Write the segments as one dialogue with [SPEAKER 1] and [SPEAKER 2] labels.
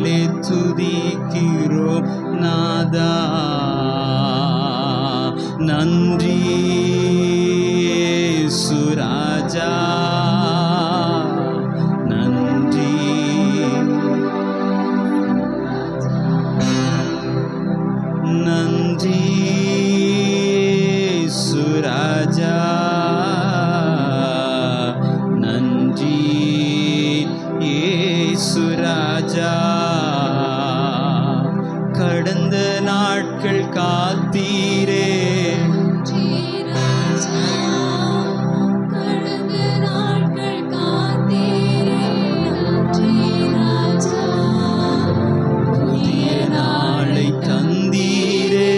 [SPEAKER 1] நாவாலே துதிக்கிறோம் நாதா. நன்றி சுராஜா, நன்றி. நன்றி சுராஜா, நன்றி ஏசுராஜா. கடந்த நாட்கள் காத்தீரே, புதிய நாளை தந்தீரே,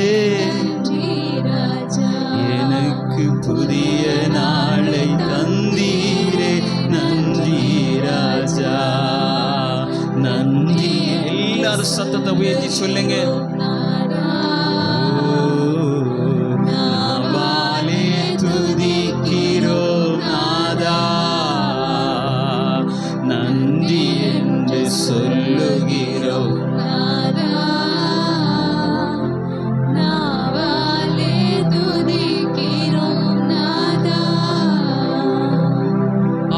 [SPEAKER 1] எனக்கு புதிய நாளை தந்தீரே. நன்றி ராஜா, நன்றி. எல்லாரும் சத்தத்தை உயர்த்தி சொல்லுங்க. நாவாலே துதிக்கிறோம் நாதா, நன்றி என்று சொல்லுகிறோம்.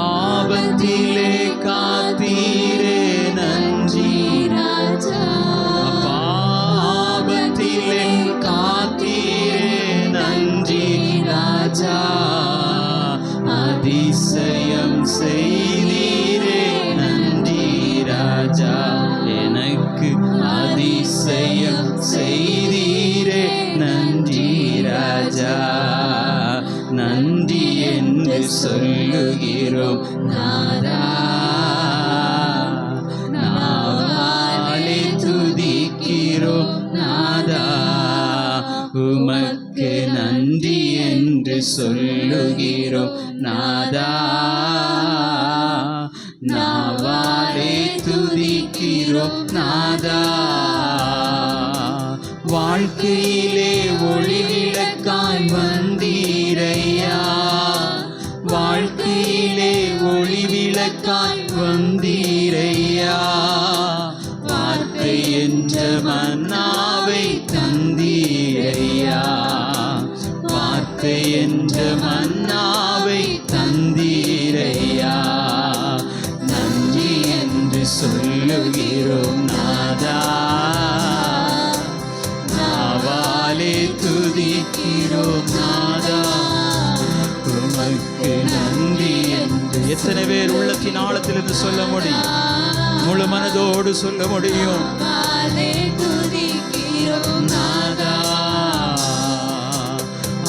[SPEAKER 1] ஆபத்திலே காத்தீரே, நன்றி அப்பா. ஆபத்திலே காத்தீரே, நன்றி ராஜா. அதிசயம் செய்தீரே, நன்றி ராஜா. எனக்கு அதிசயம் செய்தீரே, நன்றி ராஜா. நன்றி என்று சொல்லுகிறோம் நாதா. நாவாலே துதிக்கிறோம் நாதா, உமக்கு நன்றி என்று சொல்லுகிறோம் நாதா. நாவாலே துதிக்கிறோம் நாதா. வாழ்க்கையிலே ஒளி விளக்காய் வந்தீரையா, வாழ்க்கையிலே ஒளி விளக்காய் வந்தீரையா. வார்த்தை என்ற மன்னாவை தந்தீரையா, வார்த்தை என்ற மன்னாவை தந்தீரையா. நன்றி என்று சொல்லுகிறோம் நாதா. நாவாலே துதிக்கிறோம் நாதா, உமக்கு நன்றி என்று. எத்தனை பேர் உள்ளத்தின் ஆழத்திலிருந்து சொல்ல முடியும்? முழு மனதோடு சொல்ல முடியும். நாதா,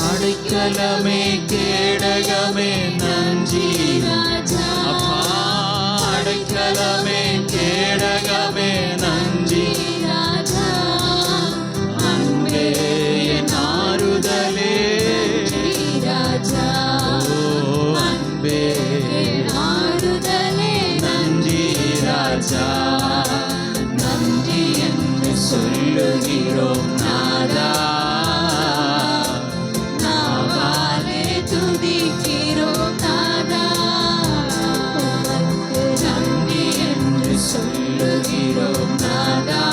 [SPEAKER 1] அடைக்கலமே கேடகமே நன்றி அப்பா. அடைக்கலமே கேடகமே நன்றி. அன்பே என் ஆறுதலே, அன்பே நன்றி ராஜா. நன்றி என்று சொல்லுகிறோம் நாதா. நாவாலே துதிக்கிறோம் நாதா, நன்றி என்று சொல்லுகிறோம் நாதா.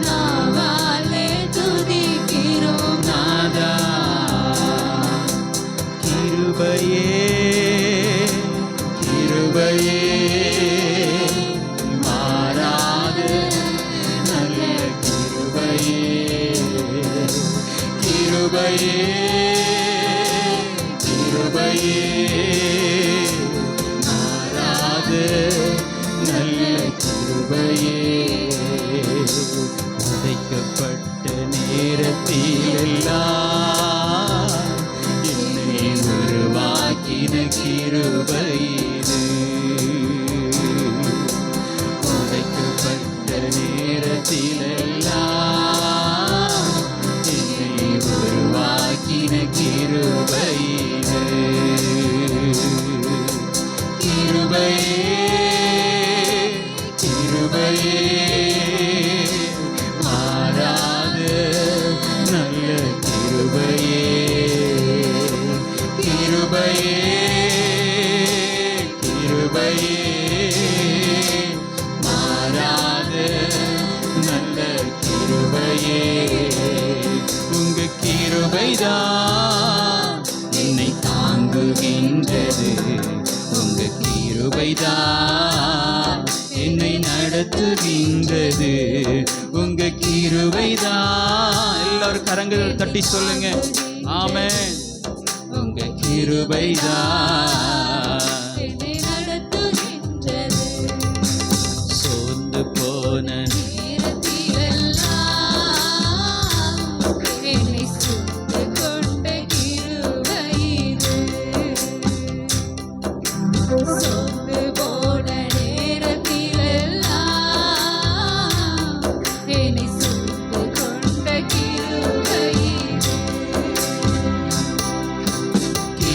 [SPEAKER 1] நாவாலே துதிக்கிறோம் நாதா. கிருபையே கிருபையே, மாறாத நல்ல கிருபையே. கிருபையே கிருபையே, மாறாத நல்ல கிருபையே. உடைக்கப்பட்ட நேரத்திலெல்லாம் என்னை உருவாக்கின கிருபையிது. உடைக்கப்பட்ட நேரத்திலெல்லாம் என்னை உருவாக்கின கிருபையிது. கிருபையே கிருபையே, மாறாத நல்ல கிருபையே. கிருபையே கிருபையே, நடத்துகின்றது உங்க கிருபைதான். எல்லாரும் கரங்கள் தட்டி சொல்லுங்க. ஆமென். உங்க கிருபைதான் சோர்ந்து போன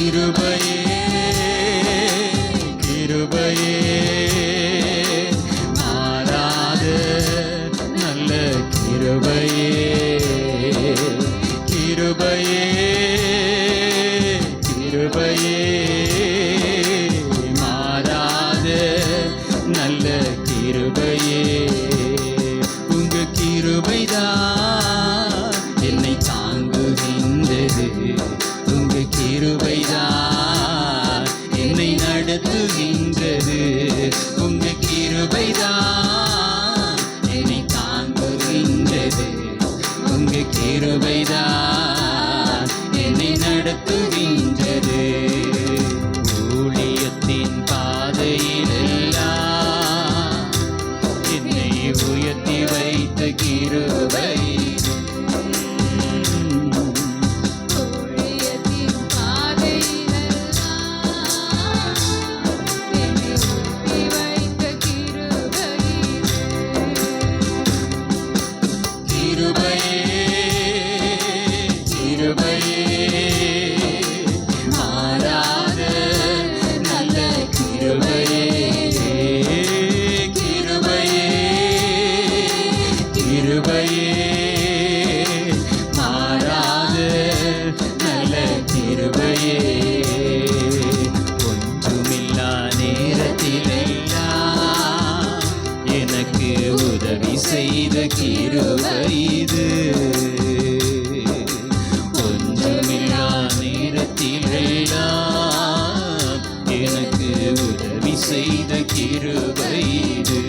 [SPEAKER 1] கிருபையே கிருபையே மாறாத நல்ல கிருபையே கிருபையே கிருபையே மாறாத நல்ல கிருபையே உங்க கிருபைதான் என்னை தாங்குகின்றது உங்க கிருபைதான் என்னை நடத்துகின்றது உங்க கிருபைதான் என்னை தாங்குகின்றது உங்க கிருபைதான் என்னை நடத்துகின்றது ஊழியத்தின் பாதையிலெல்லாம் என்னை உயர்த்தி வைத்த கிருபை ஒன்றுமில்லா நேரத்திலெல்லாம் எனக்கு உதவி செய்த கிருபை இது ஒன்றுமில்லா நேரத்திலெல்லாம் எனக்கு உதவி செய்த கிருபை இது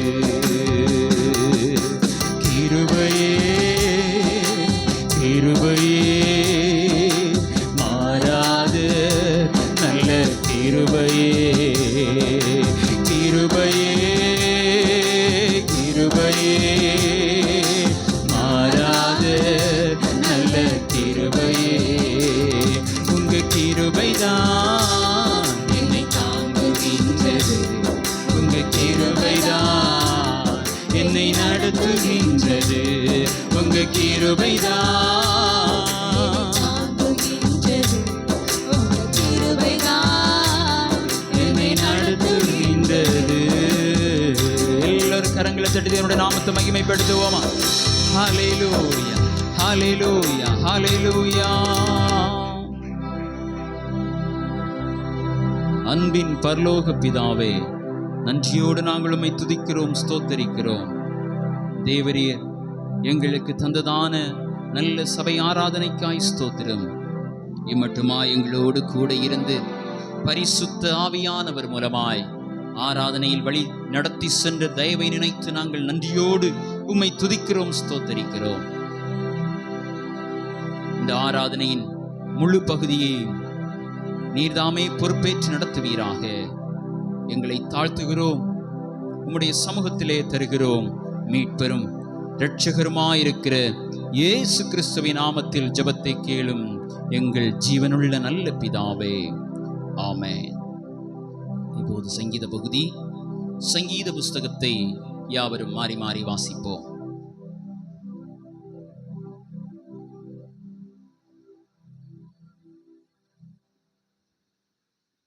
[SPEAKER 1] கிருபையே கிருபையே மாறாத நல்ல கிருபையே கிருபையே கிருபையே மாறாத நல்ல கிருபையே உங்க கிருபைதான் என்னை தாங்குகின்றது உங்க கிருபைதான் என்னை நடத்துகின்றது உங்க கிருபைதான் என்னை நடத்துகின்றது. எல்லாரும் கரங்களை தட்டி தேவனுடைய நாமத்தை மகிமைப்படுத்துவோமா? ஹல்லேலூயா ஹல்லேலூயா ஹல்லேலூயா. அன்பின் பரலோக பிதாவே, நன்றியோடு நாங்கள் உம்மை துதிக்கிறோம், ஸ்தோத்தரிக்கிறோம். தேவரீர் எங்களுக்கு தந்ததான நல்ல சபை ஆராதனைக்காய் ஸ்தோத்திரம். இம்மட்டுமாய் எங்களோடு கூட இருந்து பரிசுத்த ஆவியானவர் மூலமாய் ஆராதனையில் வழி நடத்தி சென்ற தயவை நினைத்து நாங்கள் நன்றியோடு உம்மை துதிக்கிறோம், ஸ்தோத்தரிக்கிறோம். இந்த ஆராதனையின் முழு பகுதியை நீர்தாமே பொறுப்பேற்று நடத்துவீராக. எங்களை தாழ்த்துகிறோம், உம்முடைய சமூகத்திலே தருகிறோம். மீட்பெரும் இரட்சகருமாயிருக்கிற இயேசு கிறிஸ்துவின் நாமத்தில் ஜெபத்தை கேளும் எங்கள் ஜீவனுள்ள நல்ல பிதாவே, ஆமென். இப்போது சங்கீத பகுதி, சங்கீத புஸ்தகத்தை யாவரும் மாறி மாறி வாசிப்போம்.